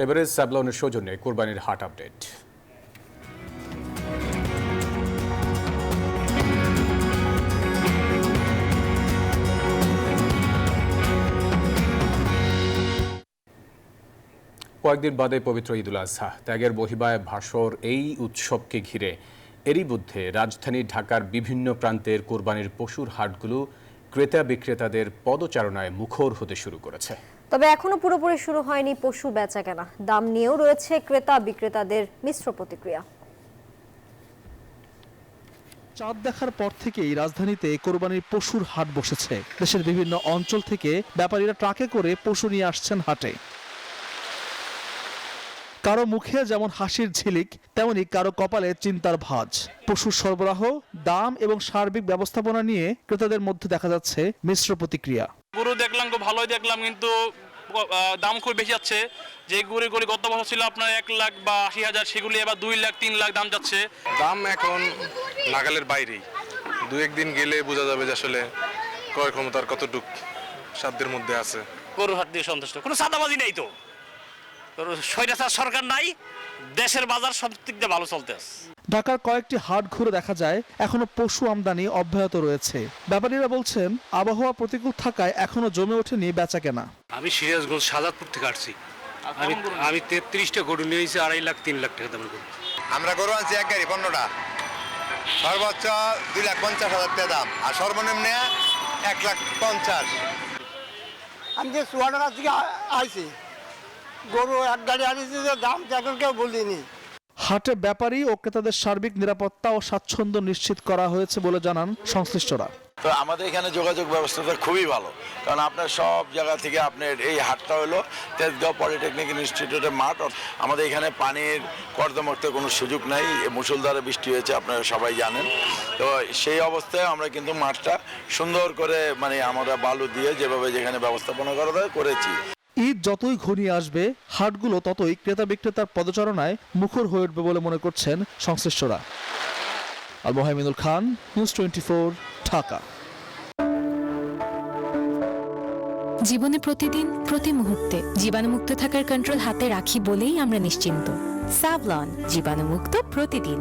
Everest স্যাভলনের সৌজন্যে কোরবানির হাট আপডেট। কয়েকদিন বাদে পবিত্র ঈদুল আজহা, ত্যাগের বহিবায় ভাসর এই উৎসবকে ঘিরে এরই মধ্যে রাজধানী ঢাকার বিভিন্ন প্রান্তের কোরবানির পশুর হাটগুলো ক্রেতা বিক্রেতাদের পদচারণায় মুখর হতে শুরু করেছে। তবে এখনো পুরোপুরি শুরু হয়নি পশু বেচাকেনা। দাম নিয়েও রয়েছে ক্রেতা বিক্রেতাদের মিশ্র প্রতিক্রিয়া। চাঁদ দেখার পর থেকেই রাজধানীতে কোরবানির পশুর হাট বসেছে। দেশের বিভিন্ন অঞ্চল থেকে ব্যাপারীরা ট্রাকে করে পশু নিয়ে আসছেন হাটে। কারো মুখে যেমন হাসির ঝিলিক, তেমনি কারো কপালে চিন্তার ভাঁজ। পশুর সরবরাহ, দাম এবং সার্বিক ব্যবস্থাপনা নিয়ে ক্রেতাদের মধ্যে দেখা যাচ্ছে মিশ্র প্রতিক্রিয়া। গরু দেখলাম, খুব ভালোই দেখলাম, কিন্তু দাম খুব বেশি যাচ্ছে। যে গরুগুলি গত বছর ছিল আপনার 1 লাখ বা 80,000, সেগুলি এবার 2 লাখ 3 লাখ দাম যাচ্ছে। দাম এখন নাগালের বাইরেই। 2-1 দিন গেলে বোঝা যাবে যে আসলে ক্রয় ক্ষমতার কতটুক সাধ্যের মধ্যে আছে। গরুর হাট দিয়ে সন্তুষ্ট, কোনো সাদাবাজি নেই তো, স্বৈরাচার সরকার নাই, দেশের বাজার সব দিক দিয়ে ভালো চলতে আছে। ঢাকার কয়েকটি হাট ঘুরে দেখা যায় এখনো পশু আমদানি অব্যাহত রয়েছে। ব্যাপারীরা বলছেন আবহাওয়া প্রতিকূল থাকায় এখনো জমে ওঠেনি বেচাকেনা। আমি সিরাজগঞ্জ সাজাদপুর থেকে আসছি। আমি 33টা গরু নিয়েছি, 2.5 লাখ 3 লাখ টাকা দাম গরু। আমরা গরু আনছি এক গাড়ি 15টা, সর্বোচ্চ 2,50,000 টাকা দাম, আর সর্বনিম্ন 1,50,000। আমি যে চুয়াডাঙ্গা থেকে আইছি, গরু এক গাড়ি আনিছি, যে দাম এখন কেউ বলিনি। হাটে ব্যাপারী ও ক্রেতাদের সার্বিক নিরাপত্তা ও স্বাচ্ছন্দ্য নিশ্চিত করা হয়েছে বলে জানান সংশ্লিষ্টরা। তো আমাদের এখানে যোগাযোগ ব্যবস্থাটা খুবই ভালো, কারণ আপনার সব জায়গা থেকে আপনার এই হাটটা হলো তেজগাঁও পলিটেকনিক ইনস্টিটিউটের মাঠ। আমাদের এখানে পানির কর্দমাক্ত কোনো সুযোগ নাই, মুষলধারে বৃষ্টি হয়েছে, আপনারা সবাই জানেন। তো সেই অবস্থায় আমরা কিন্তু মাঠটা সুন্দর করে আমরা বালু দিয়ে যেভাবে যেখানে ব্যবস্থাপনা করা যায় করেছি। ঈদ যতই ঘনিয়ে আসবে হাটগুলো ততই ক্রেতা বিক্রেতার পদচারণায় মুখর হয়ে উঠবে বলে মনে করছেন সংশ্লিষ্টরা। আল মোহাম্মদুল খান, নিউজ 24, ঢাকা। জীবনে প্রতিদিন প্রতি মুহূর্তে জীবাণুমুক্ত থাকার কন্ট্রোল হাতে রাখি বলেই আমরা নিশ্চিন্ত। স্যাভলন, জীবাণুমুক্ত প্রতিদিন।